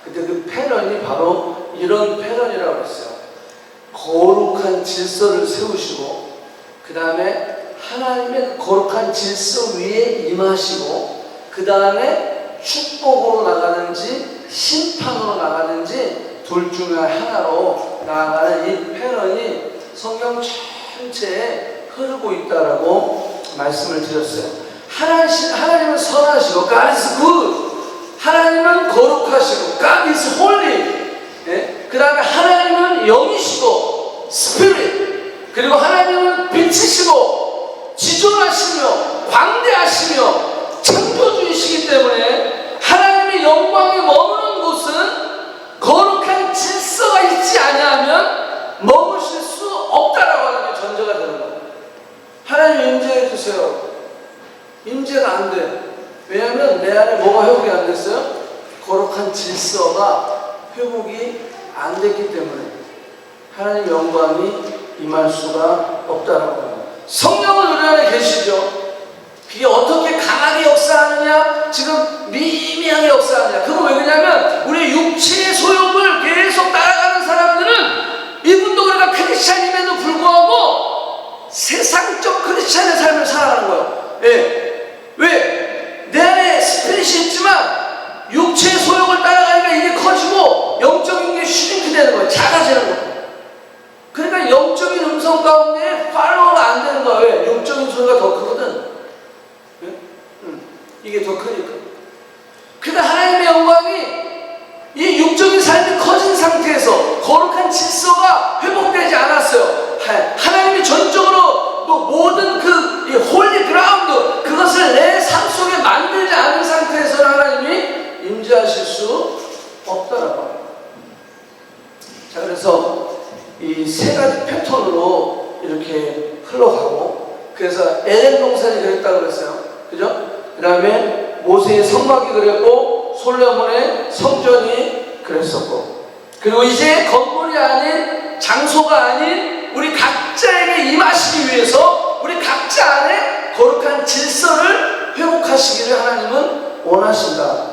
근데 그 패런이 바로 이런 패런이라고 했어요. 거룩한 질서를 세우시고, 그 다음에 하나님의 거룩한 질서 위에 임하시고, 그 다음에 축복으로 나가든지 심판으로 나가든지 둘 중에 하나로 나아가는 이 패런이 성경 전체에 흐르고 있다라고 말씀을 드렸어요. 하나님은 선하시고 God is good. 하나님은 거룩하시고 God is holy. 예? 그 다음에 하나님은 영이시고 Spirit. 그리고 하나님은 빛이시고 지존하시며 광대하시며 창조주이시기 때문에 하나님의 영광이 머무는 곳은 거룩한 질서가 있지 아니하면 머무실 수 없다라고 하는 게 전제가 되는 거예요. 하나님 임재해 주세요. 임재가 안 돼. 왜냐하면 내 안에 뭐가 회복이 안 됐어요? 거룩한 질서가 회복이 안 됐기 때문에 하나님 영광이 임할 수가 없다라고 합니다. 성령은 우리 안에 계시죠. 그게 어떻게 강하게 역사하느냐, 지금 미미하게 역사하느냐. 그건 왜 그러냐면 우리 육체의 소욕을 계속 따라가는 사람들은 이분도 우리가 크리스찬임에도 불구하고 세상적 크리스찬의 삶을 살아가는 거예요. 예. 왜? 내 안에 스피릿이 있지만 육체의 소욕을 따라가니까 이게 커지고 영적인 게 슈링크 되는 거예요. 작아지는 거예요. 그러니까 영적인 음성 가운데 팔로우가 안 되는 거예요. 왜? 육적인 소리가 더 크거든. 이게 더 크니까. 그러니까 하나님의 영광이 이 육적인 삶이 커진 상태에서 거룩한 질서가 회복되지 않았어요. 하나님이 전적으로 모든 그 홀리 그라운드 그것을 내 삶 속에 만들지 않은 상태에서 하나님이 임재하실 수 없다라고 합니다. 자, 그래서 이 세 가지 패턴으로 이렇게 흘러가고, 그래서 에덴 동산이 그랬다고 그랬어요. 그죠? 그 다음에 모세의 성막이 그랬고 솔로몬의 성전이 그랬었고, 그리고 이제 건물이 아닌 장소가 아닌 우리 각자에게 임하시기 위해서 우리 각자 안에 거룩한 질서를 회복하시기를 하나님은 원하신다.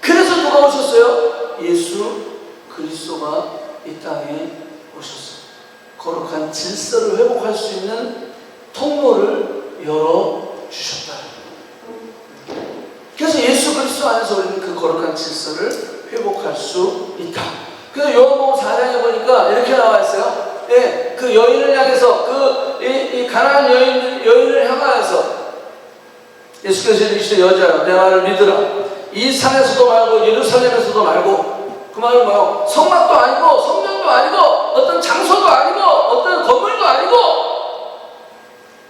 그래서 누가 오셨어요? 예수 그리스도가 이 땅에 오셨어요. 거룩한 질서를 회복할 수 있는 통로를 열어주셨다. 그래서 예수 그리스도 안에서 우리는 그 거룩한 질서를 회복할 수 있다. 그래서 요한복음 4장에 보니까 이렇게 나와 있어요. 예, 그 여인을 향해서 이 가난한 여인을 향하여서 예수께서 이르시되 여자야 내 말을 믿으라. 이 산에서도 말고 예루살렘에서도 말고, 그 말은 뭐요? 성막도 아니고 성전도 아니고 어떤 장소도 아니고 어떤 건물도 아니고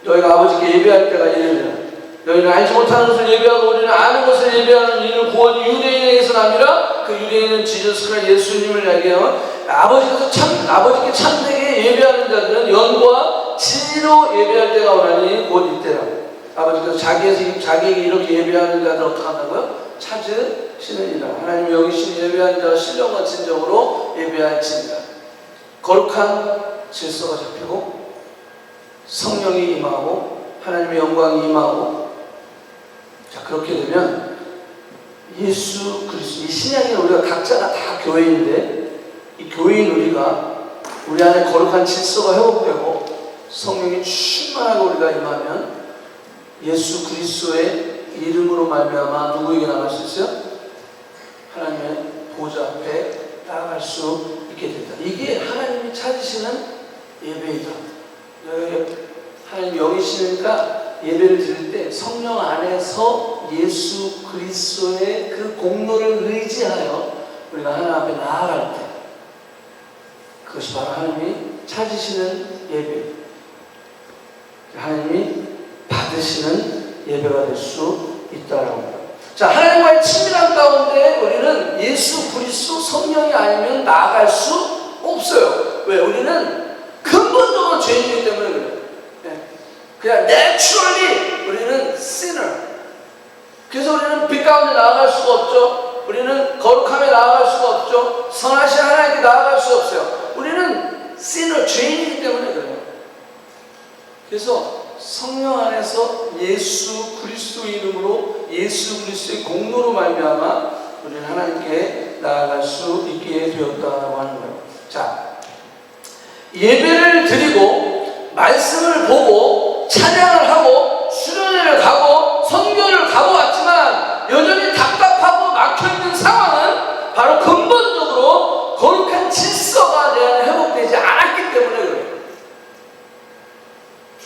너희가 아버지께 예배할 때가 이르면 너희는 알지 못하는 것을 예배하고 우리는 아는 것을 예배하는 이는 구원이 유대인에게서 남이라. 그 유대인은 지저스 크라이스트 예수님을 얘기하면 아버지께 참되게 예배하는 자들은 영과 진리로 예배할 때가 오나니 곧 이때라. 아버지께서 자기에게 이렇게 예배하는 자들 어떻게 한다고요? 찾으시느니라. 하나님이 여기신 예배하는 자가 신령과 진정으로 예배할지니라. 거룩한 질서가 잡히고 성령이 임하고 하나님의 영광이 임하고, 자, 그렇게 되면 예수 그리스도, 이 신약에 우리가 각자가 다 교회인데 이 교회인 우리 안에 거룩한 질서가 회복되고 성령이 충만하고 우리가 임하면 예수 그리스도의 이름으로 말미암아 누구에게 나갈 수 있어요? 하나님의 보좌 앞에 나아갈 수 있게 된다. 이게 하나님이 찾으시는 예배이다. 하나님 영이시니까 예배를 드릴 때 성령 안에서 예수 그리스도의 그 공로를 의지하여 우리가 하나님 앞에 나아갈 때 그것이 바로 하나님이 찾으시는 예배, 하나님이 받으시는 예배가 될 수 있다라고 합니다. 자, 하나님과의 친밀한 가운데 우리는 예수 그리스도 성령이 아니면 나아갈 수 없어요. 왜? 우리는 근본적으로 죄인이기 때문에 그래요. 그냥 내추럴리 우리는 sinner. 그래서 우리는 빛 가운데 나아갈 수가 없죠. 우리는 거룩함에 나아갈 수가 없죠. 선하신 하나님께 나아갈 수 없어요. 우리는 sinner, 죄인이기 때문에 그래요. 그래서 성령 안에서 예수 그리스도 이름으로 예수 그리스도의 공로로 말미암아 우리는 하나님께 나아갈 수 있게 되었다고 하는 거예요. 자, 예배를 드리고 말씀을 보고 찬양을 하고 수련회를 가고 선교를 가고 왔지만 여전히 답답하고 막혀있는 상황은 바로 근본적으로 거룩한 질서가 내 안에 회복되지 않았기 때문에 그래요.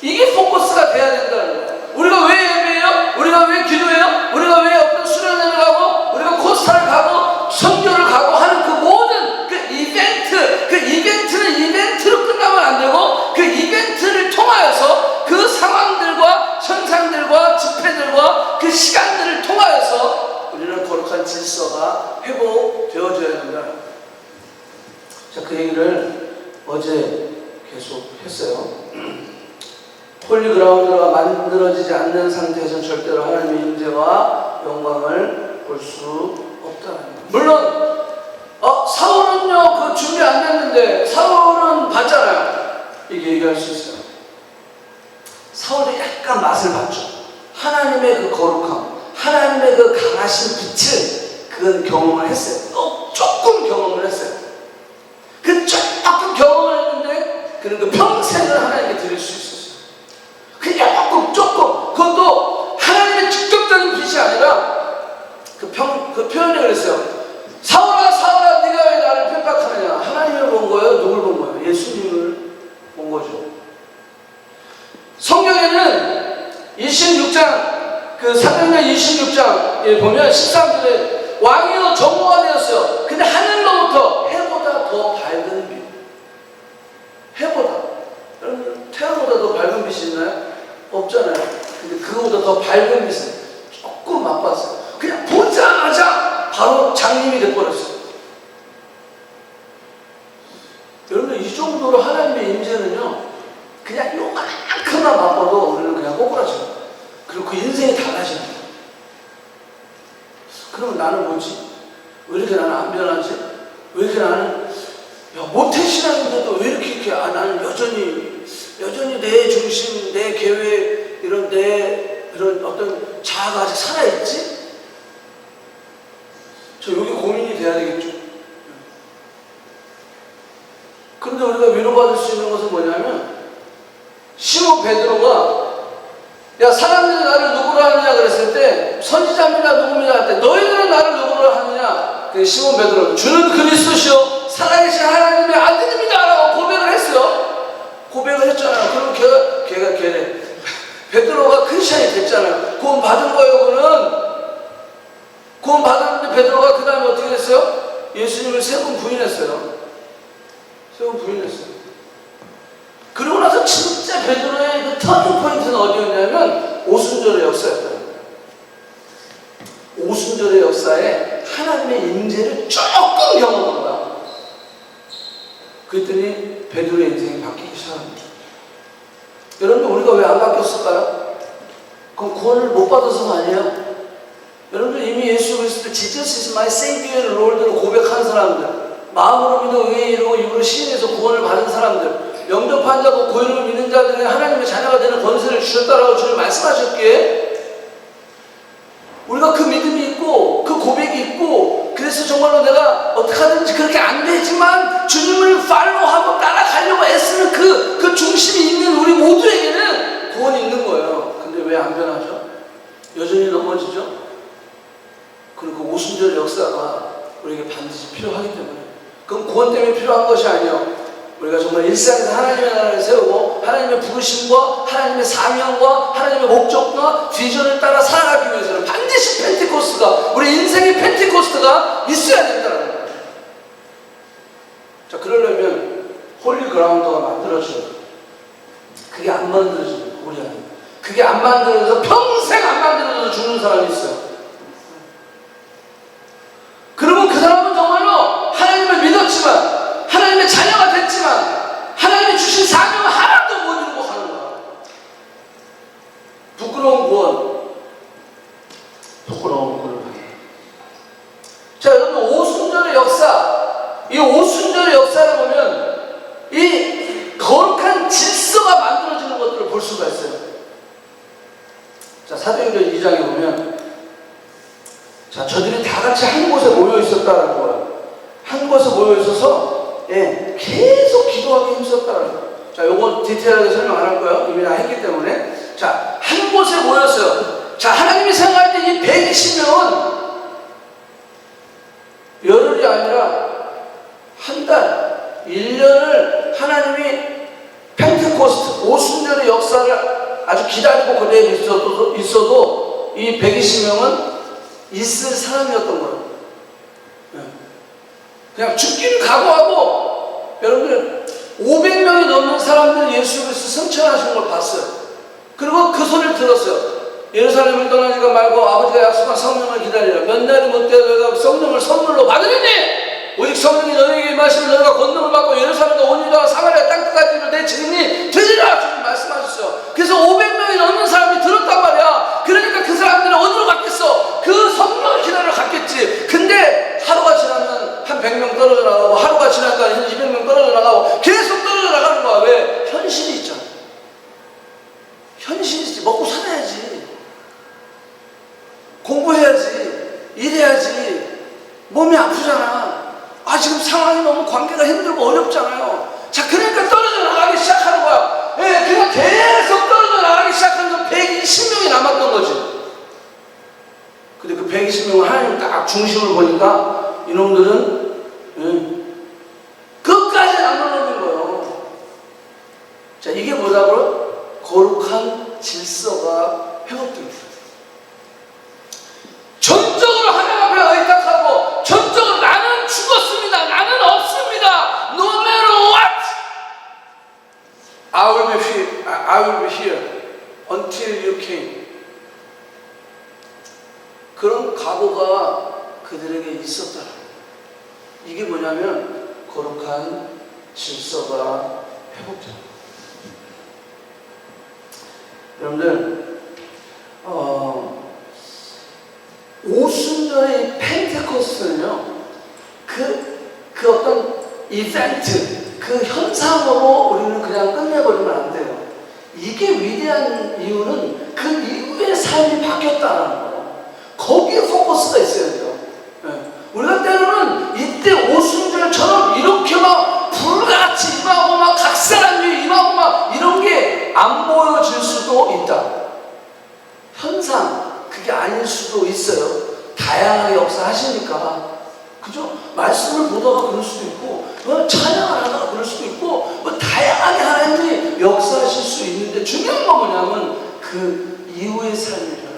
이게 포커스가 돼야 된다는 거예요. 우리가 왜 예배해요? 우리가 왜 기도해요? 우리가 왜 어떤 수련회를 가고 우리가 코스타를 가고 선교를 가고 하는 그 모든 그 이벤트는 이벤트로 끝나면 안 되고 그 이벤트를 통하여서 그 상황들과 현상들과 집회들과 그 시간들을 통하여서 우리는 거룩한 질서가 회복되어져야 된다. 자, 그 얘기를 어제 계속 했어요. 홀리그라운드가 만들어지지 않는 상태에서 절대로 하나님의 임재와 영광을 볼 수 없다는 거예요. 물론 사울은요 그 준비 안 됐는데 사울은 봤잖아요. 이게 얘기할 수 있어요. 사울도 약간 맛을 봤죠. 하나님의 그 거룩함, 하나님의 그 강하신 빛을 그건 경험을 했어요. 조금 경험을 했어요. 그 조금 경험을 했는데 그는 그 평생을 하나님께 드릴 수 있었어요. 그냥 조금 그것도 하나님의 직접적인 빛이 아니라 그 표현이 그랬어요. 사울아 사울아 네가 왜 나를 핍박하느냐. 하나님을 본 거예요? 누굴 본 거예요? 예수님을 본 거죠. 성경에는 26장 그 사도행전 26장에 보면 13절에 왕이요 정오가 되었어요. 근데 하늘로부터 해보다 더 밝은 빛. 해보다. 여러분 태양보다 더 밝은 빛이 있나요? 없잖아요. 근데 그거보다 더 밝은 빛을 조금 맛봤어요. 그냥 보자마자 바로 장님이 돼버렸어요. 여러분 이 정도로 하나님의 임재는요 그냥 요만큼만 맛봐도 우리는 그냥 꼬꾸라져요. 그리고 그 인생이 달라지는 거예요. 그럼 나는 뭐지? 왜 이렇게 나는 안 변하지? 왜 이렇게 나는 모태신앙인데도 왜 이렇게 나는 여전히 내 중심, 내 계획, 이런 어떤 자아가 아직 살아있지? 저 여기 고민이 돼야 되겠죠. 그런데 우리가 위로받을 수 있는 것은 뭐냐면 시몬 베드로가 야 사람들이 나를 누구로 하느냐 그랬을 때 선지자입니다 누굽니다 할 때 너희들은 나를 누구로 하느냐. 그 시몬 베드로 주는 그리스도시요 살아계신 하나님의 아들입니다 라고 고백을 했어요. 고백을 했잖아요. 그럼 걔네 베드로가 크리스찬이 됐잖아요. 구원 받은 거예요. 그는 구원 받았는데 베드로가 그 다음에 어떻게 됐어요? 예수님을 3번 부인했어요. 3번 부인했어요. 그러고 나서 진짜 베드로의 그 터닝 포인트는 어디였냐면 오순절의 역사였어요. 오순절의 역사에 하나님의 임재를 조금 경험한 거야. 그랬더니 베드로의 인생이 바뀌기 시작합니다. 여러분 우리가 왜 안 바뀌었을까요? 그럼 구원을 못 받아서가 아니에요. 여러분들 이미 예수 그리스도 Jesus is my Savior Lord로 고백한 사람들, 마음으로 믿어 의에 이루고 입으로 시인해서 구원을 받은 사람들, 영접한 자고 고인을 믿는 자들에게 하나님의 자녀가 되는 권세를 주셨다라고 주님 말씀하셨기에 우리가 그 믿음이 있고 그 고백이 있고 그래서 정말로 내가 어떻게 하든지 그렇게 안 되지만 주님을 팔로우하고 따라가려고 애쓰는 그 중심이 있는 우리 모두에게는 구원이 있는 거예요. 근데 왜 안 변하죠? 여전히 넘어지죠? 그리고 오순절 역사가 우리에게 반드시 필요하기 때문에 그건 구원 때문에 필요한 것이 아니에요. 우리가 정말 일상에서 하나님의 나라를 세우고 하나님의 부르심과 하나님의 사명과 하나님의 목적과 비전을 따라 살아가기 위해서는 반드시 펜테코스트가 우리 인생의 펜테코스트가 있어야 된다는 거예요. 자, 그러려면 홀리 그라운드가 만들어져요. 그게 안 만들어져요. 우리 안에. 그게 안 만들어져서 평생 안 만들어져서 죽는 사람이 있어요. 그러면 그 사람은 정말로 하나님을 믿었지만 하나님의 자녀가 됐지만 하나님이 주신 사명을 하나도 못 이루고 가는 거야. 부끄러운 구원. 부끄러운 구원을 받는. 자, 여러분 오순절의 역사, 이 오순절의 역사를 보면 이 거룩한 질서가 만들어지는 것들을 볼 수가 있어요. 자, 사도행전 2장에 보면 자, 저들이 다 같이 한 곳에 모여 있었다는 거예요. 한 곳에 모여 있어서 계속 기도하기 힘썼다는 거예요. 자, 요거 디테일하게 설명 안 할 거예요. 이미 다 했기 때문에. 자, 한 곳에 모였어요. 자, 하나님이 생각할 때 이 120명은 열흘이 아니라 한 달, 1년을 하나님이 펜테코스트, 오순절의 역사를 아주 기다리고 그대로 있어도 이 120명은 있을 사람이었던 거예요. 그냥 죽기를 각오하고, 여러분들 500명이 넘는 사람들 예수 그리스도 승천하시는 걸 봤어요. 그리고 그 소리를 들었어요. 예루살렘을 떠나니까 말고 아버지가 약속한 성령을 기다리라. 몇 날이 못 되어 너희가 성령을 선물로 받으리니 오직 성령이 너희에게 임하시면 너희가 권능을 받고 예루살렘과 온 유다와 사마리아 땅끝까지 내 증인이 되리라. 주님 말씀하셨어요. 그래서 500명이 넘는 사람이 들었단 말이야. 그러니까 그 사람들은 어디로 갔겠어? 그 성령을 기다리러 갔겠지. 근데 하루가 지나면 한 100명 떨어져 나가고, 하루가 지나니까 한 200명 떨어져 나가고, 계속 떨어져 나가는 거야. 왜? 현실이 있잖아. 현실이 있지. 먹고 살아야지. 공부해야지. 일해야지. 몸이 아프잖아. 지금 상황이 너무 관계가 힘들고 어렵잖아요. 자, 그러니까 떨어져 나가기 시작하는 거야. 그냥 계속 떨어져 나가기 시작하면서 120명이 남았던 거지. 근데 그 120명은 하나님 딱 중심을 보니까 이놈들은 끝까지 안 넘는 거예요. 자, 이게 뭐라고요? 거룩한 질서가 회복됩니다. 전적으로 하나님 앞에 의탁하고, 전적으로 나는 죽었습니다. 나는 없습니다. No matter what, I will be here until you came. 그런 각오가 그들에게 있었다. 이게 뭐냐면 거룩한 질서가 회복됩니다. 여러분들, 오순절의 펜테코스는요, 그 어떤 이벤트, 그 현상으로 우리는 그냥 끝내버리면 안 돼요. 이게 위대한 이유는 그 이후의 삶이 바뀌었다는 거예요. 거기에 포커스가 있어야 돼요. 우리가 때로는 이때 오순절처럼 이렇게 막 불같이 임하고 막 각사람 위에 임하고 막 이런 게 안 보여질 수도 있다. 현상, 그게 아닐 수도 있어요. 다양하게 역사하시니까. 그죠? 말씀을 보다가 그럴 수도 있고, 찬양을 하다가 그럴 수도 있고, 다양하게 하나님이 역사하실 수 있는데, 중요한 건 뭐냐면 그 이후의 삶이잖아요.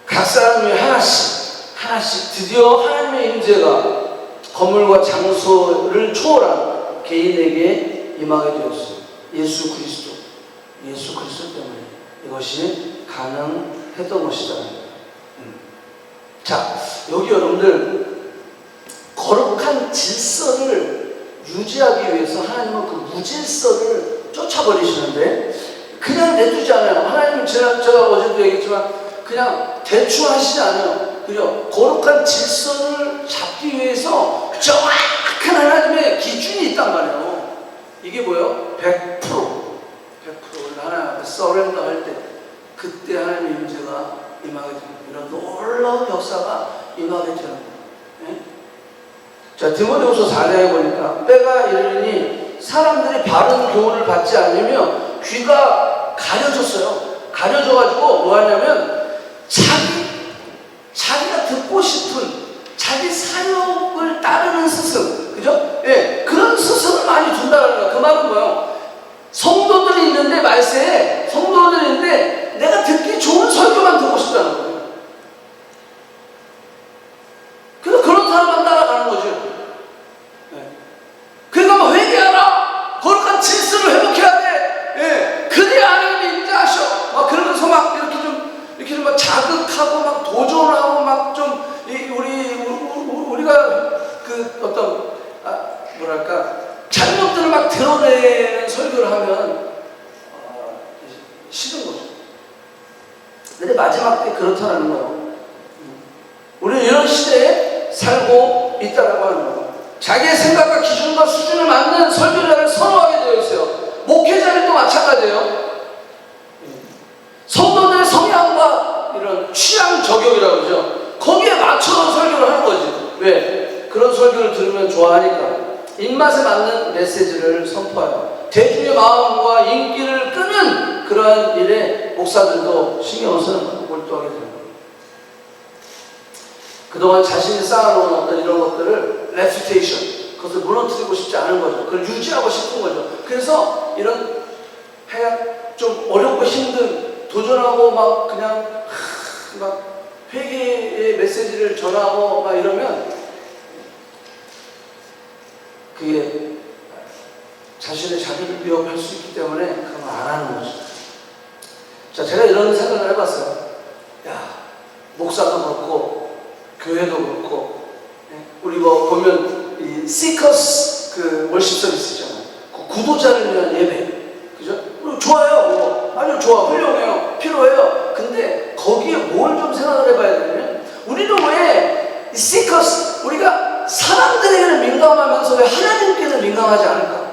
각 사람 위에 하나씩 드디어 하나님의 임재가 건물과 장소를 초월한 개인에게 임하게 되었어요. 예수 그리스도 때문에 이것이 가능했던 것이다. 자, 여기 여러분들 거룩한 질서를 유지하기 위해서 하나님은 그 무질서를 쫓아버리시는데 그냥 내두지 않아요. 하나님은 제가 어제도 얘기했지만 그냥 대충 하시지 않아요. 그죠? 거룩한 질서를 잡기 위해서 정확한 하나님의 기준이 있단 말이에요. 이게 뭐예요? 100%. 하나님 앞에 서렌더 할 때, 그때 하나님의 임재가 임하게 됩니다. 이런 놀라운 역사가 임하게 되는 거예요. 자, 디모데후서 4장에 보니까 때가 이르니 사람들이 바른 교훈을 받지 않으며 귀가 가려졌어요. 가려져가지고 뭐 하냐면 자기가 듣고 싶은 자기 사욕을 따르는 스승, 그죠? 그런 스승을 많이 둔다는 거야. 그 말은 뭐예요? 성도들이 있는데 말세에 성도들이 있는데 내가 듣기 좋은 설교만 듣고 싶다는 거예요. 그래서 그런 사람만 따라가는 거죠. 그러니까 뭐 회개하라, 거룩한 질서를 회복해야 돼. 그래야 하나님이 임재하셔. 막 그러면서 막 이렇게 좀 막 자극하고 막 도전하고 막 좀 우리가 그 어떤 뭐랄까 잘못들을 막 드러내는 설교를 하면 싫은 거죠. 근데 마지막 때 그렇다는 거예요. 우리는 이런 시대에 살고 있다라고 하는 거예요. 자기의 생각과 기준과 수준에 맞는 설교자를 선호하게 되어 있어요. 목회자들도 마찬가지예요. 성도 입맛에 맞는 메시지를 선포하여 대중의 마음과 인기를 끄는 그러한 일에 목사들도 신경을 쓰는 거예요. 몰두하게 되는 거예요. 그동안 자신이 쌓아놓은 어떤 이런 것들을 레퓨테이션, 그것을 무너뜨리고 싶지 않은 거죠. 그걸 유지하고 싶은 거죠. 그래서 이런 좀 어렵고 힘든, 도전하고 막 그냥 막 회개의 메시지를 전하고 막 이러면 그게 자신의 자리를 위협할 수 있기 때문에 그런 걸 안 하는 거죠. 자, 제가 이런 생각을 해봤어요. 야, 목사도 그렇고 교회도 그렇고, 우리 뭐 보면 이 시커스 그 월십 서비스 있잖아요. 그 구도자를 위한 예배, 그죠? 좋아요. 뭐 아주 좋아, 훌륭해요, 필요해요. 근데 거기에 뭘 좀 생각을 해봐야 되냐면, 우리는 왜 이 시커스, 우리가 사람들에게는 민감하면서 왜 하나님께는 민감하지 않을까?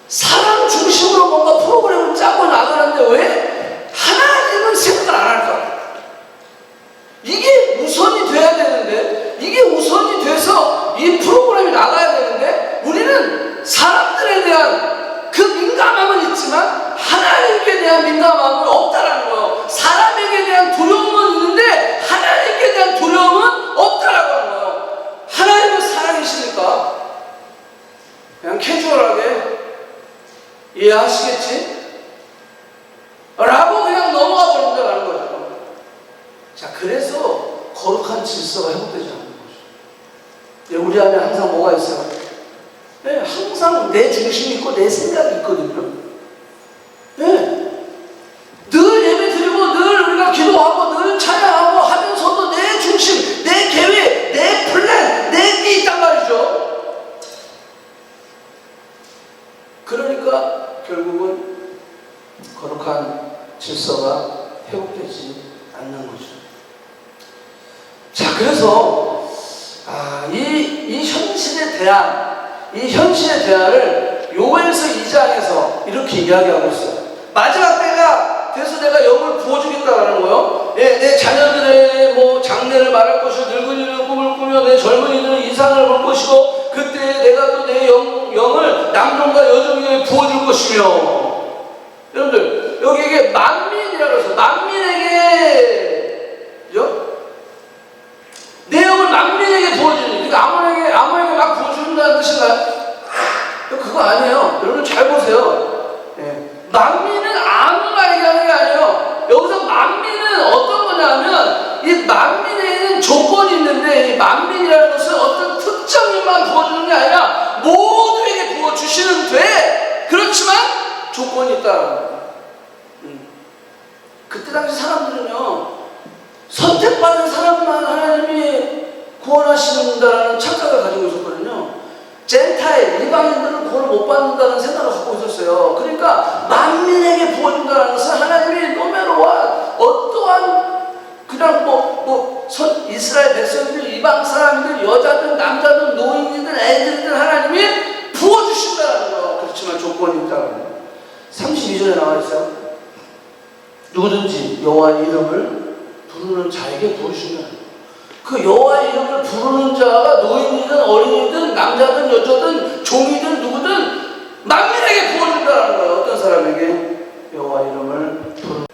사람 중심으로 뭔가 프로그램을 짜고 나가는데 왜 하나님은 생각을 안 할까? 이게 우선이 돼야 되는데, 이게 우선이 돼서 이 프로그램이 나가야 되는데, 우리는 사람들에 대한 그 민감함은 있지만 하나님께 대한 민감함은 없다라는 거예요. 사람에게 대한 두려움은 있는데 하나님께 대한 두려움은 없다라고 하는 거예요. 하나님은 사랑이시니까 그냥 캐주얼하게 이해하시겠지? 라고 그냥 넘어가 버린다는 거죠. 자, 그래서 거룩한 질서가 회복되지 않는 거죠. 우리 안에 항상 뭐가 있어요? 네, 항상 내 중심이 있고 내 생각이 있거든요. 네. 늘 예배 드리고 늘 우리가 기도하고 늘 찬양하고 하면서도 내 중심, 내 계획, 내 플랜, 내 게 있단 말이죠. 그러니까 결국은 거룩한 질서가 회복되지 않는 거죠. 자, 그래서 이 현실에 대한 현실의 대화를 요엘서 2장에서 이렇게 이야기하고 있어요. 마지막 때가 돼서 내가 영을 부어주겠다라는 거예요. 내 자녀들의 뭐 장래를 말할 것이고, 늙은이들은 꿈을 꾸며 내 젊은이들은 이상을 볼 것이고, 그때 내가 또 내 영을 남종과 여종에게 부어줄 것이며. 여러분들, 여기 이게 만민이라고 해서 만민에게, 그죠? 내 영을 만민에게 부어주는, 그러니까 아무에게 막 부어준다는 뜻인가요? 그거 아니에요. 여러분 잘 보세요. 만민은 아무나 얘기하는 게 아니에요. 여기서 만민은 어떤 거냐면, 이 만민에는 조건이 있는데, 이 만민이라는 것은 어떤 특정인만 부어주는 게 아니라 모두에게 부어주시는 돼. 그렇지만 조건이 있다는 거예요. 그때 당시 사람들은요, 선택받은 사람만 하나님이 구원하신다라는 착각을 가지고 있었거든요. 젠타일, 이방인들은 구원을 못 받는다는 생각을 갖고 있었어요. 그러니까 만민에게 부어준다는 것은 하나님이 노매로와 어떠한 그냥 이스라엘 백성들, 이방 사람들, 여자든 남자든 노인이든 애들이든 하나님이 부어주신다는 거예요. 그렇지만 조건이 있다는 거예요. 32절에 나와 있어요. 누구든지 여호와의 이름을 부르는 자에게 부으시면, 그 여호와의 이름을 부르는 자가 노인이든 어린이든 남자든 여자든 종이든 누구든 만민에게 부어준다는 거예요. 어떤 사람에게 여호와의 이름을 부르는,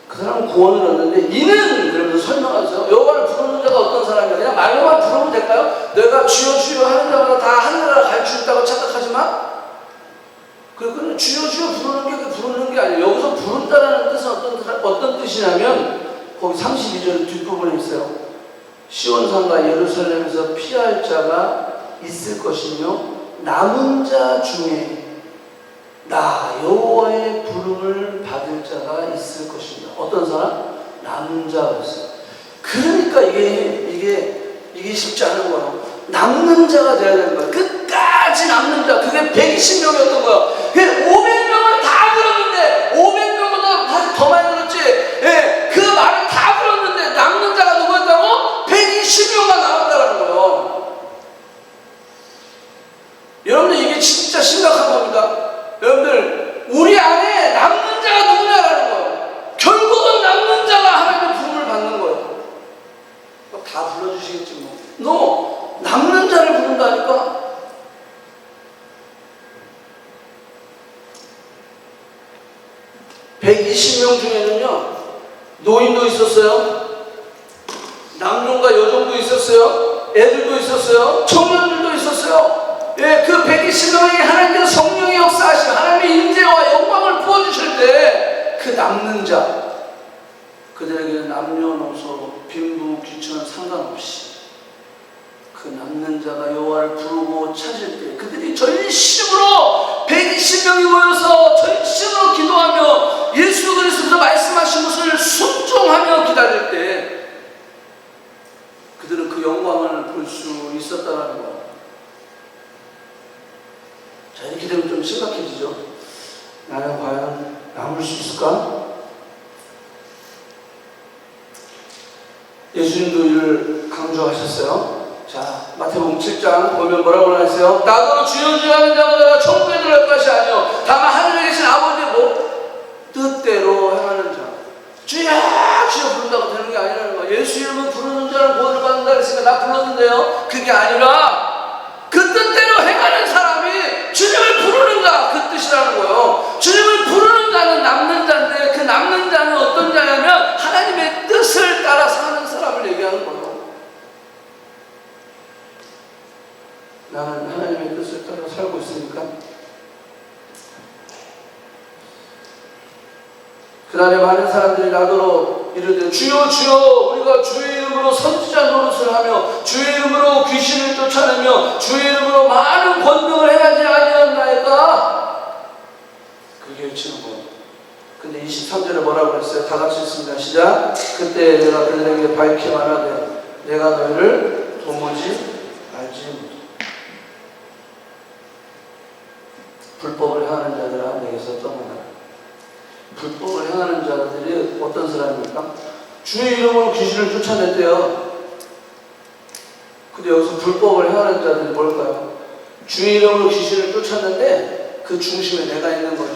그 사람은 구원을 얻는데, 이는 그러면서 설명하죠. 여호와를 부르는 자가 어떤 사람이냐? 그냥 말로만 부르면 될까요? 내가 주여 주여 하는 자마다 다 하늘나라 갈 수 있다고 착각하지 마. 그거는 주여 주여 부르는 게 아니에요. 여기서 부른다라는 뜻은 어떤 뜻이냐면, 거기 32절 뒷부분에 있어요. 시온산과 예루살렘에서 피할 자가 있을 것이며, 남은 자 중에 나 여호와의 부름을 받을 자가 있을 것입니다. 어떤 사람? 남은 자가 있어요. 그러니까 이게 쉽지 않은 거예요. 남는 자가 돼야 되는 거예요. 끝까지 남는 자. 그게 120명이었던 거예요. 그게 500명을 다 들었는데, 500명보다 사실 더 많이 들었지. 그 말을 다 들었는데 남는 자가 누구였다고? 120명만 남았다는 거예요. 여러분들, 이게 진짜 심각한 겁니다. 여러분들, 우리 안에 남는 자가 누구냐라는 거예요. 결국은 남는 자가 하나님의 부름을 받는 거예요. 다 불러주시겠지 뭐. 남는 자를 부른다니 120명 중에는요, 노인도 있었어요. 남녀가 여종도 있었어요. 애들도 있었어요. 청년들도 있었어요. 예, 그 120명에게 하나님께서 성령의 역사하신 하나님의 임재와 영광을 부어주실 때 그 남는 자, 그들에게는 남녀노소 빈부 귀천 상관없이 그 남는 자가 여호와를 부르고 찾을 때 그들이 전심으로 120명이 모여서 전심으로 기도하며 예수 그리스도께서 말씀하신 것을 순종하며 기다릴 때 그들은 그 영광을 볼 수 있었다는 거예요. 자, 이렇게 되면 좀 심각해지죠. 나는 과연 남을 수 있을까? 예수님도 이를 강조하셨어요. 자, 마태복음 7장 보면 뭐라고 하세요? 나더러 주여 주여 하는 자마다 천국에 들어갈 것이 아니요 다만 하늘에 계신 아버지의 뜻대로 행하는 자. 주여 주여 부른다고 되는 게 아니라는 거예요. 예수 이름을 부르는 자는 구원을 받는다 그랬으니까 나 불렀는데요. 그게 아니라 그 뜻대로 행하는 사람이 주님을 부르는가, 그 뜻이라는 거예요. 주님을 부르는 자는 남는 자인데 그 남는 자는 어떤 자냐면 하나님의 뜻을 따라 사는 사람을 얘기하는 거예요. 나는 하나님의 뜻을 따라 살고 있으니까. 그날에 많은 사람들이 나더러 이르되 주여 주여 우리가 주의 이름으로 선지자 노릇을 하며 주의 이름으로 귀신을 쫓아내며 주의 이름으로 많은 권능을 행하지 아니었나이까? 그게 외치는 거예요. 근데 23절에 뭐라고 그랬어요? 다 같이 읽습니다. 시작. 그때 내가 그들에게 밝히 말하되 내가 너희를 도무지 알지 못해. 불법을 행하는 자들아 내게서 떠나라. 불법을 행하는 자들이 어떤 사람입니까? 주의 이름으로 귀신을 쫓아냈대요. 근데 여기서 불법을 행하는 자들이 뭘까요? 주의 이름으로 귀신을 쫓았는데 그 중심에 내가 있는 거죠.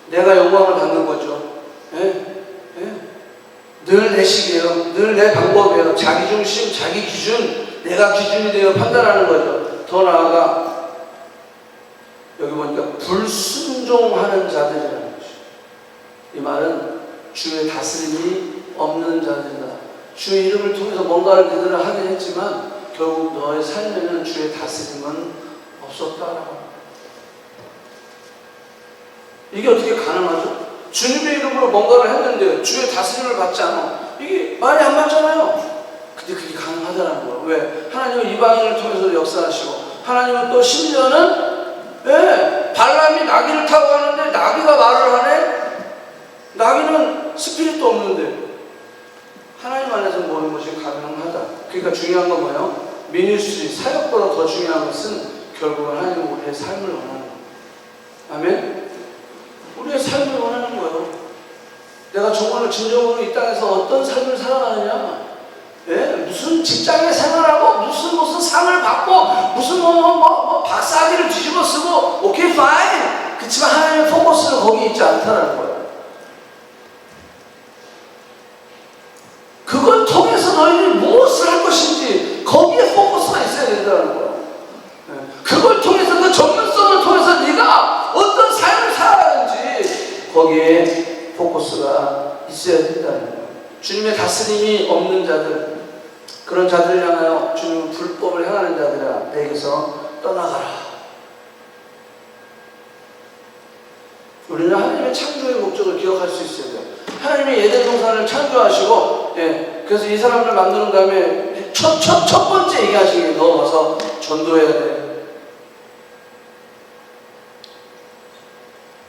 내가 영광을 받는 거죠. 예? 예? 늘 내 식이에요. 늘 내 방법이에요. 자기 중심, 자기 기준, 내가 기준이 되어 판단하는 거죠. 더 나아가 여기 보니까 불순종하는 자들이라는 거죠. 이 말은 주의 다스림이 없는 자들이다. 주의 이름을 통해서 뭔가를 그들은 하긴 했지만 결국 너의 삶에는 주의 다스림은 없었다라고. 이게 어떻게 가능하죠? 주님의 이름으로 뭔가를 했는데 주의 다스림을 받지 않아. 이게 말이 안 맞잖아요. 근데 그게 가능하다는 거예요. 왜? 하나님은 이방인을 통해서 역사하시고 하나님은 또 심지어는 발람이 나귀를 타고 가는데 나귀가 말을 하네? 나귀는 스피릿도 없는데 하나님 안에서 모든 것이 가능하다. 그러니까 중요한 건 뭐예요? 미니스트리, 사역보다 더 중요한 것은 결국은 하나님은 우리의 삶을 원하는 거예요. 아멘? 우리의 삶을 원하는 거예요. 내가 정말로 진정으로 이 땅에서 어떤 삶을 살아가느냐, 무슨 직장에 생활하고 무슨 상을 받고 무슨 박사학위를 뒤집어 쓰고 오케이 파인. 그렇지만 하나님의 포커스는 거기 있지 않다는 거예요. 그걸 통해서 너희들이 무엇을 할 것인지 거기에 포커스가 있어야 된다는 거예요. 그걸 통해서 그 전문성을 통해서 네가 어떤 삶을 살아가는지 거기에 포커스가 있어야 된다는 거예요. 주님의 다스림이 없는 자들, 그런 자들을 향하여 주님은 불법을 행하는 자들아 내게서 떠나가라. 우리는 하나님의 창조의 목적을 기억할 수 있어야 돼요. 하나님이 에덴 동산을 창조하시고, 그래서 이 사람을 만드는 다음에 첫 번째 얘기하시기에 넘어가서 전도해야 돼.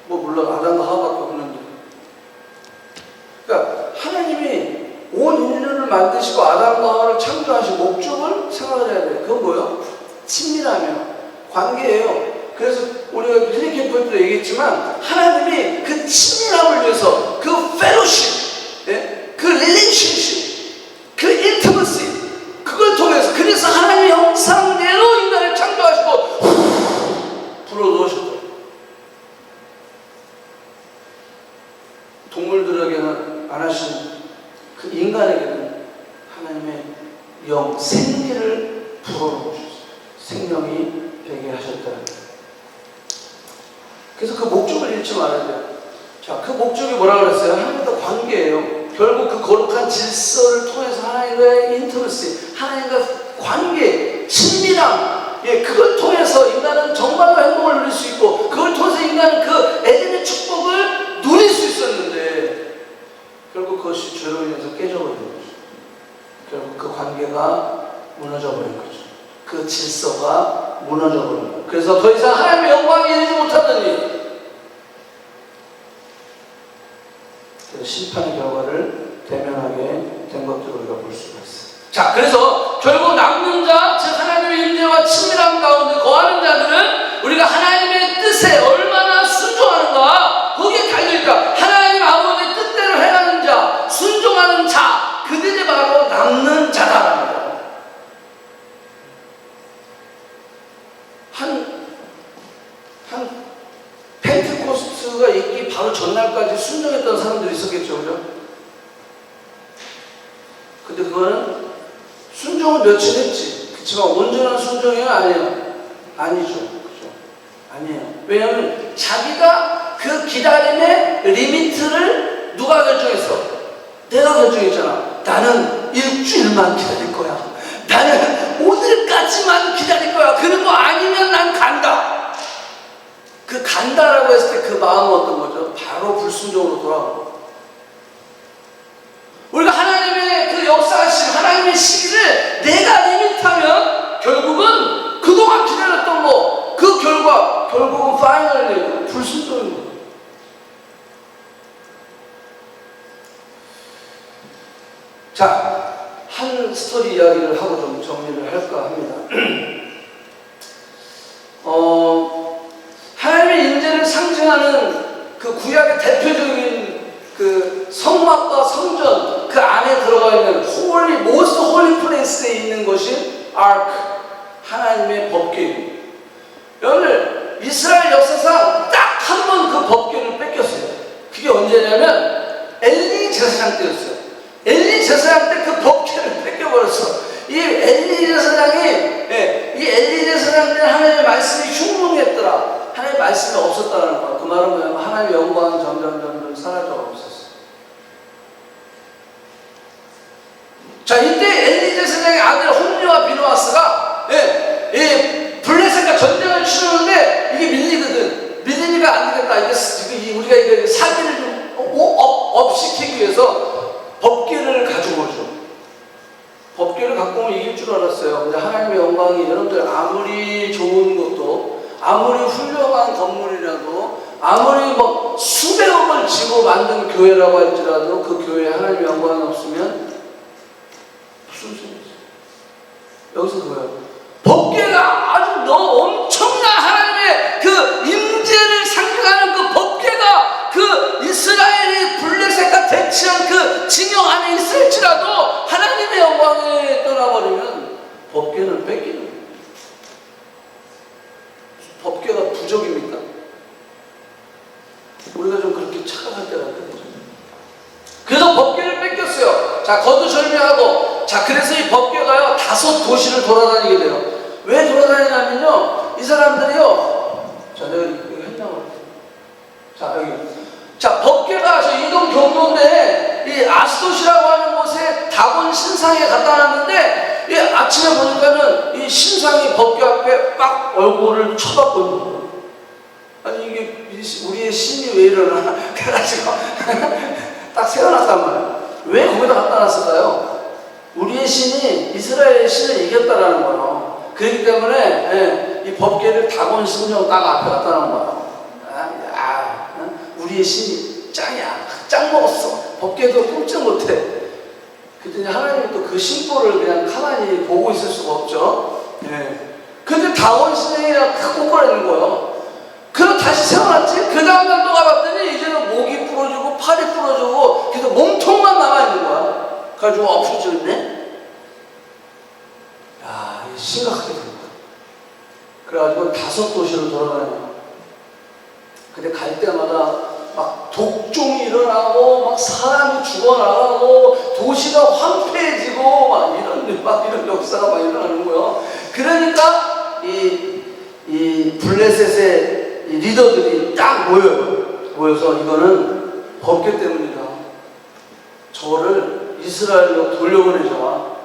뭐 물론 아담과 하와밖에 없는데. 그러니까 하나님이 온 인류를 만드시고 아담과 하와를 창조하신 목적을 생각을 해야 돼요. 그건 뭐예요? 친밀하며 관계예요. 그래서 우리가 트리 캠프에도 얘기했지만 하나님이 그 친밀함을 위해서 그 펠로십, 그 릴레이션십, 그 인티머시, 그걸 통해서 그래서 하나님의 형상대로 인간을 창조하시고 불어넣으셨더라고요. 동물들에게는 안 하신 그 인간에게는 하나님의 영, 생기를 불어넣으셨어요. 생명이 되게 하셨다는 거예요. 그래서 그 목적을 잃지 말아야 돼요. 자, 그 목적이 뭐라 그랬어요? 하나님과 관계예요. 결국 그 거룩한 질서를 통해서 하나님과의 인티머시, 하나님과 관계, 친밀함, 그걸 통해서 인간은 정말로 행복을 누릴 수 있고, 그걸 통해서 인간은 그 에덴의 축복을 누릴 수 있었는데, 결국 그것이 죄로 인해서 깨져버린 거죠. 결국 그 관계가 무너져버린 거죠. 그 질서가 무너져버린 거예요. 그래서 더 이상 하나님의 영광이 이르지 못하더니, 심판의 결과를 대면하게 된 것들을 우리가 볼 수가 있어요. 자, 그래서 결국 남는 자, 즉 하나님의 임재와 친밀함 가운데 거하는 자들은 우리가 하나님의 뜻에 얼마나 순종하는가, 거기에 달려있다. 하나님 아버지의 뜻대로 행하는 자, 순종하는 자, 그들이 바로 남는 자다라는 거예요. 펜테코스트가 있기 바로 전날까지 순종했던 사람들이 있었겠죠, 그죠? 근데 그거는 순종을 며칠 했지. 그렇지만 온전한 순종이에요, 아니에요? 아니죠, 그죠? 아니에요. 왜냐하면 자기가 그 기다림의 리미트를 누가 결정했어? 내가 결정했잖아. 나는 일주일만 기다릴 거야. 나는 오늘까지만 기다릴 거야. 그리고 아니면 난 간다. 그 간다라고 했을 때 그 마음은 어떤 거죠? 바로 불순종으로 돌아오는 거예요. 우리가 하나님의 그 역사하심, 하나님의 시기를 내가 리밋하면 결국은 그동안 기다렸던 거, 그 결과, 결국은 파이널리 불순종인 거예요. 자, 한 스토리 이야기를 하고 좀 정리를 할까 합니다. 하나님의 임재를 상징하는 그 구약의 대표적인 그 성막과 성전 그 안에 들어가 있는 most holy place에 있는 것이 ark, 하나님의 법궤. 여러분들 이스라엘 역사상 딱 한 번 그 법궤를 뺏겼어요. 그게 언제냐면 엘리 제사장 때였어요. 엘리 제사장 때 그 법궤를 뺏겨버렸어. 이 엘리 제사장이, 이 엘리 제사장 때 하나님의 말씀이 흉흉했더라. 하나님의 말씀이 없었다는 거야. 그 말은 뭐냐면 하나님의 영광은 점점 사라져 없었어. 자, 이때 엘리 제사장의 아들 홈리와 비누아스가 블레셋과 전쟁을 치르는데 이게 밀리거든. 밀리니까 안 되겠다. 우리가 이거 사기를 좀 업시키기 위해서 법궤를 가지고 오죠. 법궤를 갖고 오면 이길 줄 알았어요. 근데 하나님의 영광이, 여러분들 아무리 좋은 것도, 아무리 훌륭한 건물이라도, 아무리 뭐 수백억을 지고 만든 교회라고 할지라도 그 교회에 하나님의 영광이 없으면 무슨 소리지? 여기서 그거예요. 법궤가 아주 엄청난 하나님의 그 임재를 상징하는 그 법궤가 그 이스라엘이 블레셋과 대치한 그 진영 안에 있을지라도 하나님의 영광에 떠나버리면 법궤는 뺏기는 거예요. 법궤가 부족입니까? 우리가 좀 그렇게 착각할 때가 있거든요. 그래서 법궤를 뺏겼어요. 자, 거두절미하고, 자, 그래서 이 법궤가요 5 도시를 돌아다니게 돼요. 왜 돌아다니냐면요, 이 사람들이요, 자, 내가 이거 했나고. 자, 여기. 자, 법궤가 저 이동 경로인데 이 아스돗이라고 하는 곳에 다곤 신상에 갖다 놨는데, 이 아침에 보니까는 이 신상이 법궤 앞에 막 얼굴을 쳐박고, 아니 이게 우리의 신이 왜 이러나 그래가지고 딱 세워놨단 말이에요. 왜 거기다 갖다 놨을까요? 우리의 신이 이스라엘의 신을 이겼다라는 거예요. 그렇기 때문에 이 법궤를 다곤 신령 딱 앞에 갖다 놓은 거예요. 우리의 신이 짱이야. 짱 먹었어. 법궤도 꼼짝 못해. 그랬더니 하나님이 또 그 신보를 그냥 가만히 보고 있을 수가 없죠. 근데 다곤 신령이랑 딱 꼬꾸라지는 거예요. 그럼 다시 세워놨지? 그 다음날 또 가봤더니 이제는 목이 부러지고 팔이 부러지고 그래서 몸통만 남아있는 거야. 그래가지고 엎어져 있네? 야, 이게 심각하게 된 거야. 그래가지고 5 도시를 돌아다녀. 근데 갈 때마다 막 독종이 일어나고 막 사람이 죽어나가고 도시가 황폐해지고 막 이런 역사가 막 일어나는 거예요. 그러니까 이 블레셋의 이 리더들이 딱 모여서 이거는 법궤 때문이다. 저를 이스라엘로 돌려보내자.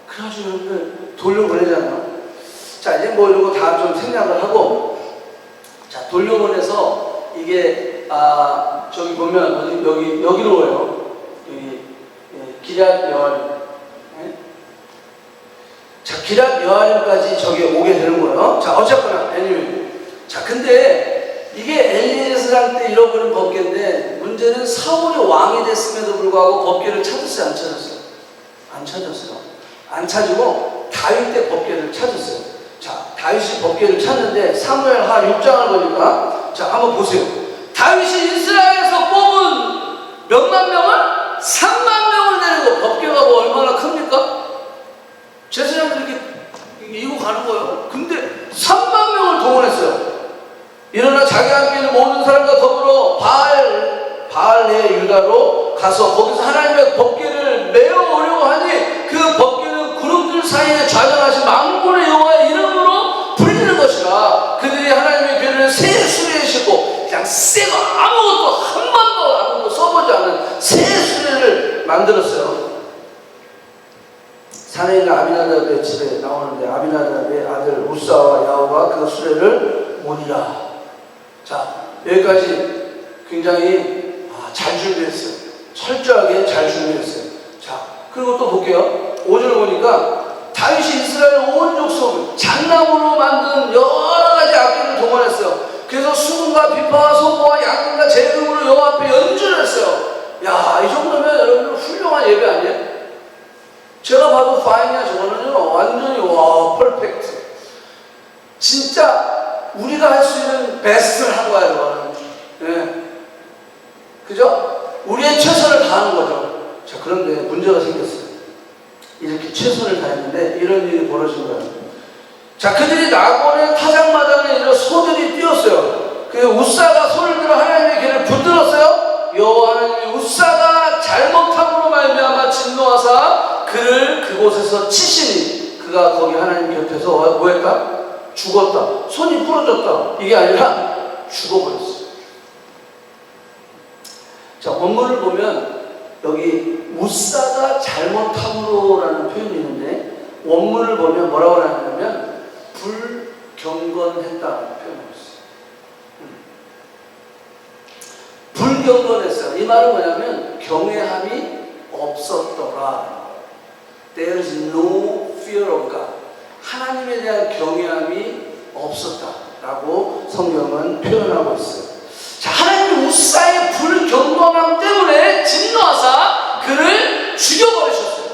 그래가지고 여러분들 돌려보내잖아. 자, 이제 뭐 이런 거 다 좀 생략을 하고, 자, 돌려보내서 이게, 저기 보면, 여기로 와요. 여기, 기럇 여아림. 네? 자, 기럇 여아림까지 저기 오게 되는 거예요. 자, 어쨌거나, anyway. 자, 근데 이게 엘리에스랑 때 잃어버린 법궤인데, 문제는 사울이 왕이 됐음에도 불구하고 법궤를 찾았어요, 안 찾았어요? 안 찾았어요. 안 찾고 다윗 때 법궤를 찾았어요. 자, 다윗이 법궤를 찾는데 사무엘하 6장을 보니까, 자, 한번 보세요. 다윗이 이스라엘에서 뽑은 몇만 명을? 3만 명을 데리고, 법궤가 뭐 얼마나 큽니까? 제사장들이 이렇게 이고 가는 거예요. 근데 3만 명을 동원했어요. 일어나 자기와 함께 있는 모든 사람과 더불어 바알의 유다로 가서 거기서 하나님의 법궤를 메어 오려고 하니, 그 법궤는 구름들 사이에 좌정하신 만군의 여호와의 이름으로 불리는 것이라. 그들이 하나님의 궤를 새 수레에 싣고, 그냥 새거 한 번도 써보지 않은 새 수레를 만들었어요. 산에 있는 아비나답의 집에 나오는데, 아비나답의 아들 우사와 야호가 그 수레를 모니라. 자, 여기까지 굉장히 잘 준비했어요. 철저하게 잘 준비했어요. 자, 그리고 또 볼게요. 5절 보니까 다윗이 이스라엘 온 족속을 장나무로 만든 여러 가지 악기를 동원했어요. 그래서 수금과 비파와 소고와 양금과 재금으로 여호와 앞에 연주를 했어요. 야, 이 정도면 여러분들 훌륭한 예배 아니에요? 제가 봐도 파인이야. 저거는요, 완전히 와, 퍼펙트. 진짜 우리가 할 수 있는 베스트를 한 거야, 이거는. 네. 그죠? 우리의 최선을 다하는 거죠. 자, 그런데 문제가 생겼어요. 이렇게 최선을 다했는데 이런 일이 벌어진 거예요. 자, 그들이 나곤의 타작마당에 이르러 소들이 뛰었어요. 그 우사가 손을 들어 하나님의 길을 붙들었어요. 여호와 하나님이 우사가 잘못함으로 말미암아 진노하사 그를 그곳에서 치시니, 그가 거기 하나님 곁에서 뭐했다? 죽었다. 손이 부러졌다. 이게 아니라 죽어버렸어요. 자, 원문을 보면 여기 우사가 잘못함으로라는 표현이 있는데, 원문을 보면 뭐라고 하냐면 불경건했다는 표현을 했어요. 불경건했어요. 이 말은 뭐냐면 경외함이 없었더라. There is no fear of God. 하나님에 대한 경외함이 없었다라고 성경은 표현하고 있어요. 자, 하나님이 우사의 불경건함 때문에 진노하사 그를 죽여버리셨어요.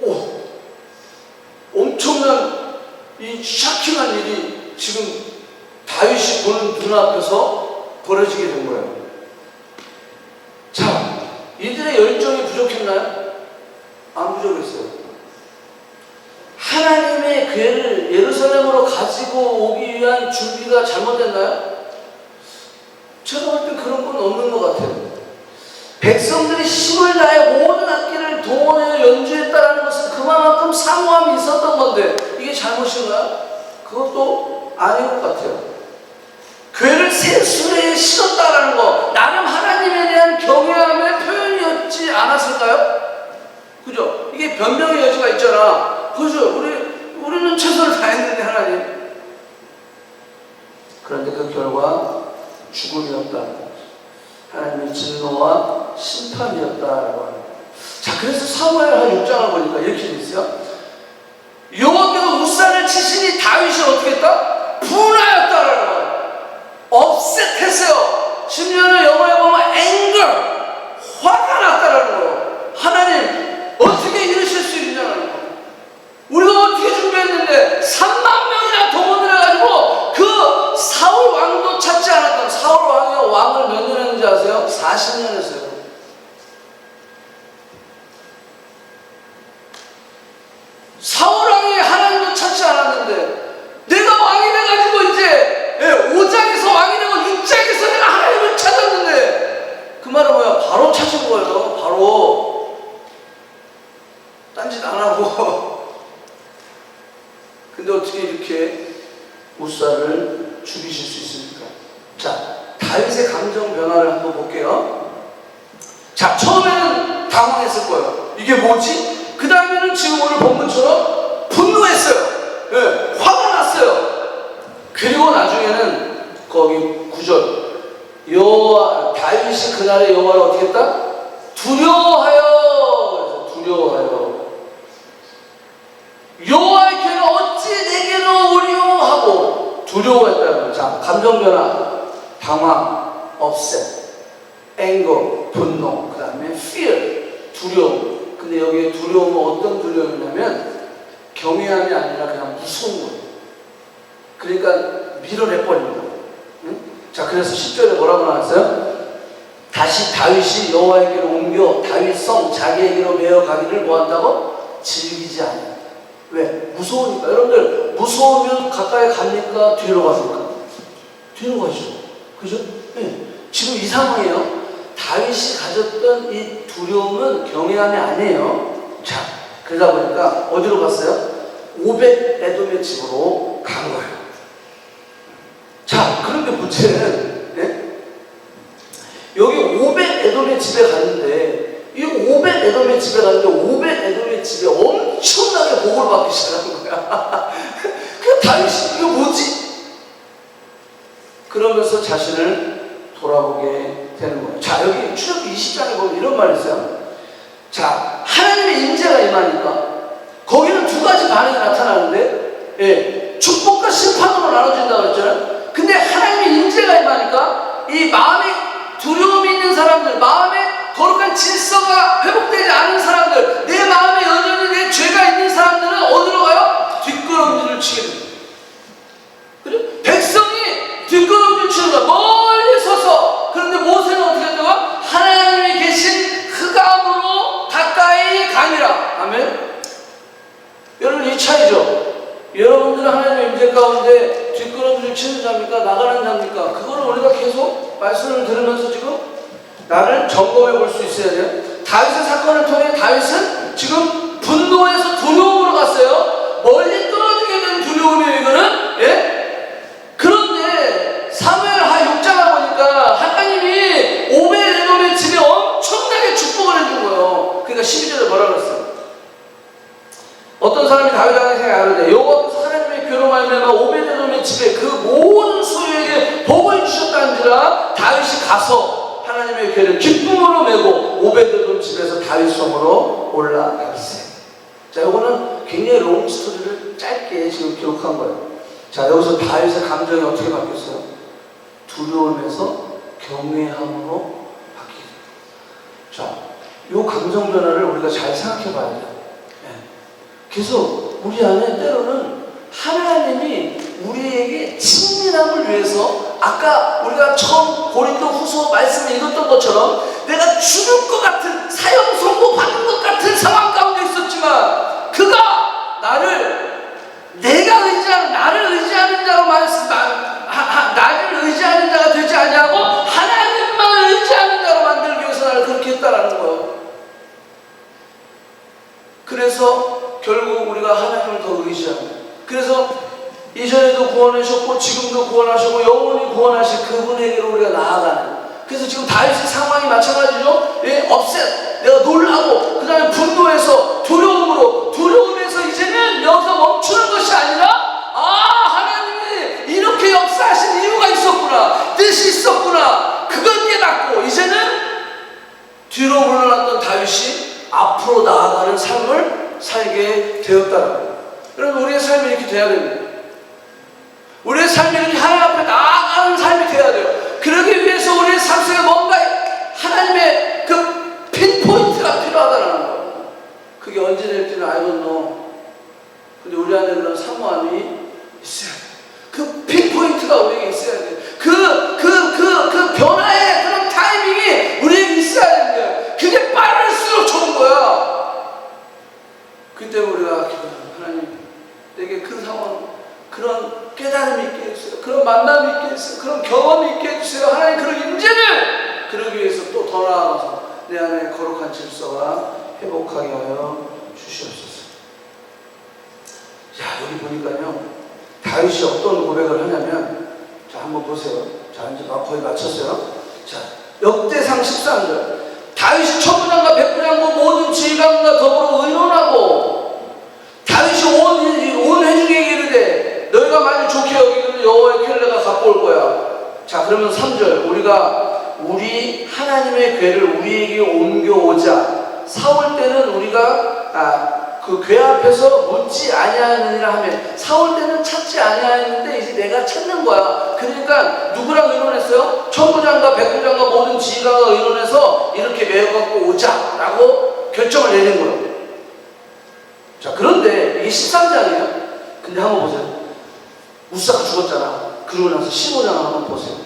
오, 엄청난 이 샤킹한 일이 지금 다윗이 보는 눈앞에서 벌어지게 된 거예요. 자, 이들의 열정이 부족했나요? 안 부족했어요. 하나님의 궤를 예루살렘으로 가지고 오기 위한 준비가 잘못됐나요? 제가 볼 때 그런 건 없는 것 같아요. 백성들이 힘을 다해 모든 악기를 동원해 연주했다는 것은 그만큼 사모함이 있었던 건데, 이게 잘못인가요? 그것도 아닌 것 같아요. 궤를 새 수레에 실었다라는 거, 나름 하나님에 대한 경외함의 표현이었지 않았을까요? 그죠? 이게 변명의 여지가 있잖아. 그죠? 우리는 최선을 다했는데, 하나님. 그런데 그 결과 죽음이었다. 하나님의 진노와 심판이었다라고 합니다. 자, 그래서 사무엘하 6장을 보니까 이렇게 돼 있어요. 여호와께서 우사를 치시니 다윗이 어떻게 했다? 분하였다라는 거예요. 업셋했어요. 심지어는 영어에 보면 anger, 화가 났다라는 거예요. 하나님, 어떻게 이러실 수 있냐는 거예요. 우리가 어떻게 준비했는데 3만 명이나 동원을 해가지고 그 사울 왕도 찾지 않았던, 사울 왕이 왕을 몇 년 했는지 아세요? 40년 했어요. 사울 왕이 하나님도 찾지 않았는데, 내가 왕이 돼가지고 이제 5장에서 왕이 되고 6장에서 내가 하나님을 찾았는데, 그 말은 뭐야? 바로 찾은 거예요. 바로. 딴짓 안 하고. 근데 어떻게 이렇게 우사를 죽이실 수 있습니까? 자, 다윗의 감정 변화를 한번 볼게요. 자, 처음에는 당황했을 거예요. 이게 뭐지? 그 다음에는 지금 오늘 본문처럼 분노했어요. 네, 화가 났어요. 그리고 나중에는 거기 9절 여호와 다윗이 그날의 여호와를 어떻게 했다? 두려워하여. 그래서 두려워하여 여호와의 괴는 어찌 내게로 오리요 하고 두려워했다는 거예요. 자, 감정 변화, 당황, 업셋, 앵거, 분노, 그 다음에 fear, 두려움. 근데 여기에 두려움은 어떤 두려움이냐면 경외함이 아니라 그냥 무서운 거예요. 그러니까 밀어내버리는 거예요. 응? 자, 그래서 10절에 뭐라고 나왔어요? 다시 다윗이 여호와에게로 옮겨 다윗성 자기에게로 메어가기를 뭐한다고? 즐기지 않는다. 왜? 무서우니까. 여러분들 무서우면 가까이 갑니까? 뒤로 가십니까? 뒤로 가죠. 그죠? 네. 지금 이 상황이에요. 다윗이 가졌던 이 두려움은 경외함이 아니에요. 자, 그러다 보니까 어디로 갔어요? 오벳 에돔의 집으로 간 거예요. 자, 그런데 문제는 네? 여기 오벳 에돔의 집에 갔는데 이 오벳 에돔의 집에 갔는데 오벳 에돔의 집에 엄청나게 복을 받기 시작한 거야. 그 다윗이 이거 뭐지? 그러면서 자신을 돌아보게 되는 거예요. 자, 여기 출애굽기 20장에 보면 이런 말이 있어요. 자, 하나님의 임재가 임하니까 거기는 두 가지 반응이 나타나는데, 예, 축복과 심판으로 나눠진다고 그랬잖아요. 근데 하나님의 임재가 임하니까 이 마음에 두려움이 있는 사람들, 마음에 거룩한 질서가 회복되지 않은 사람들, 내 마음에 여전히 내 죄가 있는 사람들은 어디로 가요? 뒷걸음질을 치게 됩니다. 그죠? 백성이 뒷걸음질 치는 거야. 멀리 서서. 그런데 모세는 어떻게 한다고? 하나님이 계신 흑암으로 가까이 가니라. 아멘. 여러분, 이 차이죠. 여러분들은 하나님의 임재 가운데 뒷걸음질 치는 자입니까? 나가는 자입니까? 그거를 우리가 계속 말씀을 들으면서 지금 나를 점검해 볼 수 있어야 돼요. 다윗의 사건을 통해 다윗은 지금 분노에서 두려움으로 갔어요. 멀리 떨어지게 된 두려움이에요, 이거는. 예? 그런데 사무엘하 6장을 보니까 하나님이 오벳에돔의 집에 엄청나게 축복을 해준 거예요. 그러니까 12절에 뭐라 그랬어요? 어떤 사람이 다윗에게 생각하는데 여호와께서 하나님의 괴로 말미암아 오벳에돔의 집에 그 모든 소유에게 복을 주셨다는지라 다윗이 가서 하나님의 괴를 기쁨으로 메고 오벳에돔 집에서 다윗성으로 올라갔어요. 자, 이거는 굉장히 롱 스토리를 짧게 지금 기록한 거예요. 자, 여기서 다윗의 감정이 어떻게 바뀌었어요? 두려움에서 경외함으로 바뀌게 돼요. 자, 이 감정 변화를 우리가 잘 생각해 봐야 돼요. 그래서 우리 안에 때로는 하나님이 우리에게 친밀함을 위해서 아까 우리가 처음 고린도 후서 말씀을 읽었던 것처럼 내가 죽을 것 같은 사형 선고 받는 것 같은 상황 가운데 있었지만 그가 내가 의지하는 나를 의지하는 자로 나를 의지하는 자가 되지 아니하고 하나님만 의지하는 자로 만들기 위해서 나를 그렇게 했다라는 거예요. 그래서 결국 우리가 하나님을 더 의지합니다. 그래서 이전에도 구원하셨고 지금도 구원하시고 영원히 구원하실 그분에게로 우리가 나아가는. 그래서 지금 다윗의 상황이 마찬가지죠. 예, 업셋, 내가 놀라고 그 다음에 분노해서 두려움에서 이제는 여기서 멈추는 것이 아니라 하나님이 이렇게 역사하신 이유가 있었구나, 뜻이 있었구나, 그걸 깨닫고 이제는 뒤로 물러났던 다윗이 앞으로 나아가는 삶을 살게 되었다는 거예요. 여러분, 우리의 삶이 이렇게 돼야 됩니다. 우리의 삶이 이렇게 하나님 앞에 나아가는 삶이 돼야 돼요. 그러기 위해서 우리의 삶 속에 뭔가 하나님의 그 핀포인트가 필요하다는 거예요. 그게 언제 될지는 I don't know. 근데 우리 안에 그런 사모함이 있어야 돼요. 그 핀포인트가 우리에게 있어야 돼요. 그 변화의 그런 타이밍이 우리에게 있어야 됩니다. 그게 빠를수록 좋은 거야. 그때 우리가 기도하는 하나님, 내게 그 상황, 그런 깨달음이 있게 해주세요. 그런 만남이 있게 해주세요. 그런 경험이 있게 해주세요. 하나님, 그런 임재를 그러기 위해서 또 더 나아가서 내 안에 거룩한 질서가 회복하게 하여 주시옵소서. 자, 여기 보니까요, 다윗이 어떤 고백을 하냐면, 자, 한번 보세요. 자, 이제 막 거의 마쳤어요. 자, 역대상 13절. 다윗이 천부장과 백부장과 모든 지휘관과 더불어 의논하고 다윗이 온 회중에게 이르되 너희가 만일 좋게 여기면 여호와의 궤를 내가 갖고 올 거야. 자, 그러면 3절. 우리 하나님의 궤를 우리에게 옮겨오자. 사올 때는 우리가 그 궤 앞에서 묻지 아니하느니라 하면, 사올 때는 찾지 아니하였는데 이제 내가 찾는 거야. 그러니까 누구랑 의논했어요? 천부장과 백부장과 모든 지휘관과 의논해서 이렇게 메어 갖고 오자라고 결정을 내린 거예요. 자, 그런데 이게 13장이에요. 근데 한번 보세요. 우사가 죽었잖아. 그러고 나서 15장을 한번 보세요.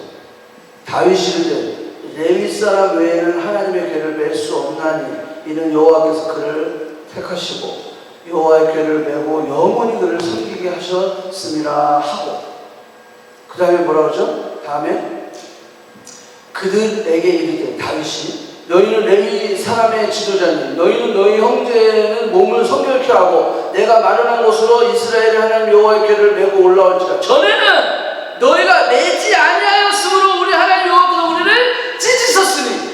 다윗이 이르되 레위 사람 외에는 하나님의 궤를 맬 수 없나니 이는 여호와께서 그를 택하시고 여호와의 궤를 메고 영원히 그를 섬기게 하셨음이라 하고, 그 다음에 뭐라 그러죠? 다음에 그들에게 이르되 다윗이 너희는 레위 사람의 지도자니 너희는 너희 형제는 몸을 성결케 하고 내가 마련한 곳으로 이스라엘의 하나님 여호와의 궤를 메고 올라올지라. 전에는 너희가 내지 아니하였으므로 우리 하나님 여호와께서 우리를 찢으셨으니.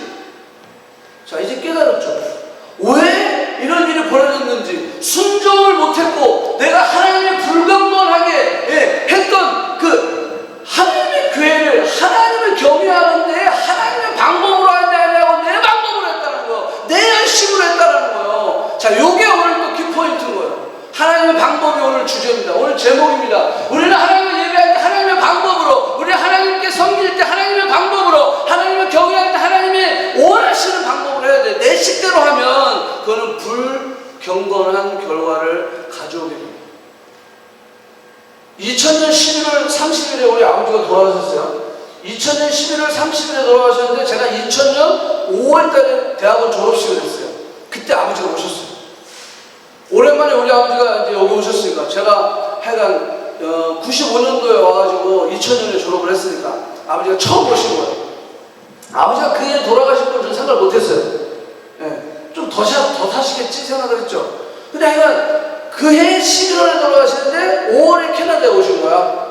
자, 이제 깨달았죠. 왜 이런 일이 벌어졌는지. 순종을 못했고 내가 하나님의 불경건하게 했던 그 하나님의 궤를, 하나님을 경외하는데 하나님의 방법으로 하냐고 내 방법으로 했다는 거예요. 내 열심으로 했다는 거예요. 자, 요게 오늘 또 키포인트인 거예요. 하나님의 방법이 오늘 주제입니다. 오늘 제목입니다. 우리는 하나님을 예배할 때 하나님의 방법으로, 우리 하나님께 섬길 때 하나님의 방법으로, 하나님을 경외할 때 하나님이 원하시는 방법으로 해야 돼. 내 식대로 하면 그거는 불경건한 결과를 가져오게 됩니다. 2000년 11월 30일에 우리 아버지가 돌아가셨어요. 2000년 11월 30일에 돌아가셨는데 제가 2000년 5월달에 대학원 졸업식을 했어요. 그때 아버지가 오셨어요. 오랜만에 우리 아버지가 이제 여기 오셨으니까, 제가 하여간 95년도에 와가지고 2000년에 졸업을 했으니까 아버지가 처음 오신 거예요. 아버지가 그 해에 돌아가실 걸 저는 생각을 못했어요. 예, 좀 더 타시겠지 생각을 했죠. 근데 하여간 그 해 11월에 돌아가시는데 5월에 캐나다에 오신 거야.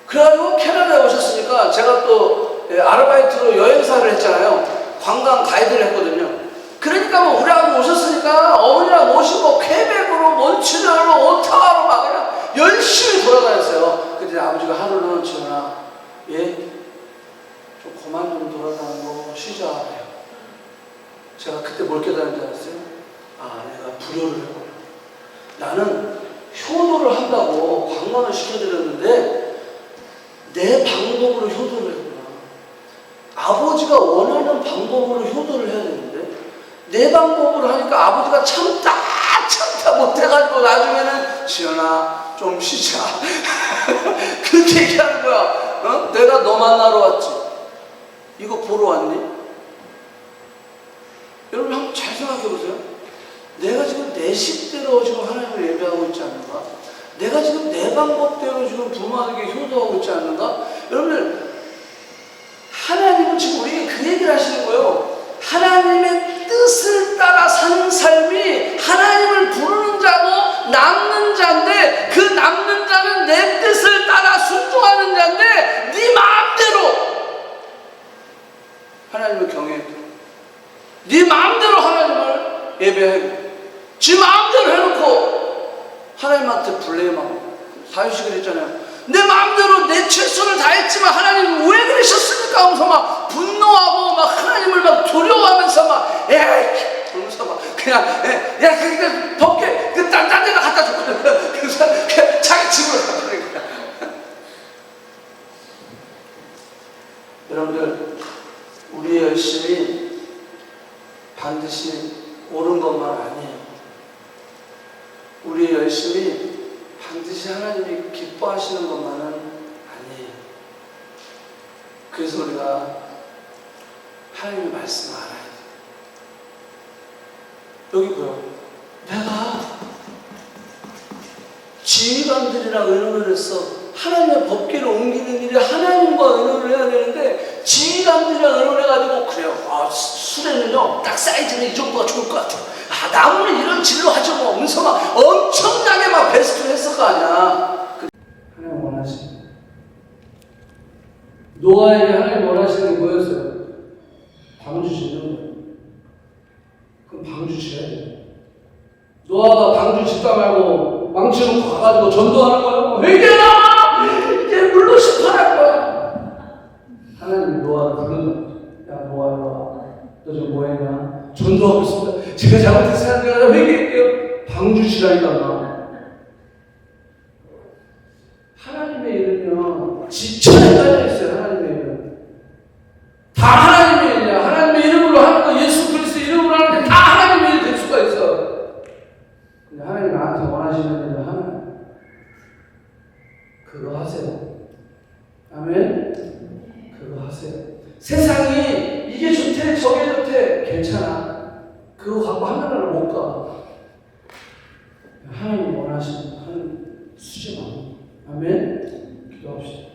그래가지고 캐나다에 오셨으니까 제가 또 아르바이트로 여행사를 했잖아요. 관광 가이드를 했거든요. 그러니까 뭐 우리 아버지 오셨으니까 어머니랑 모시고 퀘벡으로 몬트리올로 오타와로 막 그냥 열심히 돌아다녔어요. 근데 아버지가 하루는 지원아, 좀 그만 좀 돌아다니고 쉬자 해요. 제가 그때 뭘 깨달은지 알았어요? 내가 불효를 했구나. 나는 효도를 한다고 관광을 시켜드렸는데 내 방법으로 효도를 했구나. 아버지가 원하는 방법으로 효도를 해야 되는데 내 방법으로 하니까 아버지가 참다 못해가지고 나중에는 지연아 좀 쉬자 그렇게 얘기하는 거야. 내가 너 만나러 왔지. 이거 보러 왔니? 여러분 한번 잘 생각해 보세요. 내가 지금 내 식대로 지금 하나님을 예배하고 있지 않는가? 내가 지금 내 방법대로 지금 부모에게 효도하고 있지 않는가? 여러분들, 하나님은 지금 우리에게 그 얘기를 하시는 거예요. 하나님의 뜻을 따라 사는 삶이 하나님을 부르는 자고 남는 자인데, 그 남는 자는 내 뜻을 따라 순종하는 자인데 네 마음대로 하나님을 경외해. 네 마음대로 하나님을 예배하고 지 마음대로 해놓고 하나님한테 블레임하고. 다윗이 그랬잖아요. 내 마음대로 내 최선을 다했지만 하나님 왜 그러셨습니까? 하면서 막 분노하고 막 하나님을 막 두려워하면서 막 그러면서 막 그냥 그러니까 덮게 딴 데다 갖다 줬거든. 그래서 그냥 자기 집으로 갖다 버린 거야. 여러분들, 우리의 열심이 반드시 옳은 것만 아니에요. 우리의 열심이 반드시 하나님이 기뻐하시는 것만은 아니에요. 그래서 우리가 하나님의 말씀을 알아야 돼요. 여기 보여. 내가 지휘관들이랑 의논을 했어. 하나님의 법궤를 옮기는 일이 하나님과 의논을 해야 되는데 지휘관들이랑 의논해가지고 그래요. 술에는요 딱 사이즈는 이 정도가 좋을 것 같아요. 나무는 이런 질로 하죠. 뭐 하면서 막 엄청나게 막 베스트를 했을 거 아니야. 하나님 원하시는 노아에게 하나님 원하시는 게 뭐였어요? 방주 짓는 거예요. 그럼 방주 지어야 돼요. 노아가 방주 짓다 말고 망치 놓고 가가지고 전도하는 거예요. 회개하라! 이제 물로 심판할 거야. 하나님이 노아를 부르는 거예요. 야, 노아, 너 지금 뭐 했냐? 전도하고 있습니다. 제가 잘못했어요. 내가 회개할게요. 방주 지라니까. 하나님의 일은요, 지천에 깔려있어요. 하나님의 일은. 다 하나님의 일이야. 하나님의 이름으로 하는 거, 예수 그리스도 이름으로 하는 게 다 하나님의 일 될 수가 있어. 근데 하나님 나한테 원하시는 일을 하면 그거 하세요. 아멘? 그거 하세요. 세상이 이게 좋대, 저게 좋대, 괜찮아. 그거 갖고 하늘나라 못 가. 하나님 원하시는 하는 수준만. 아멘? 기도합시다.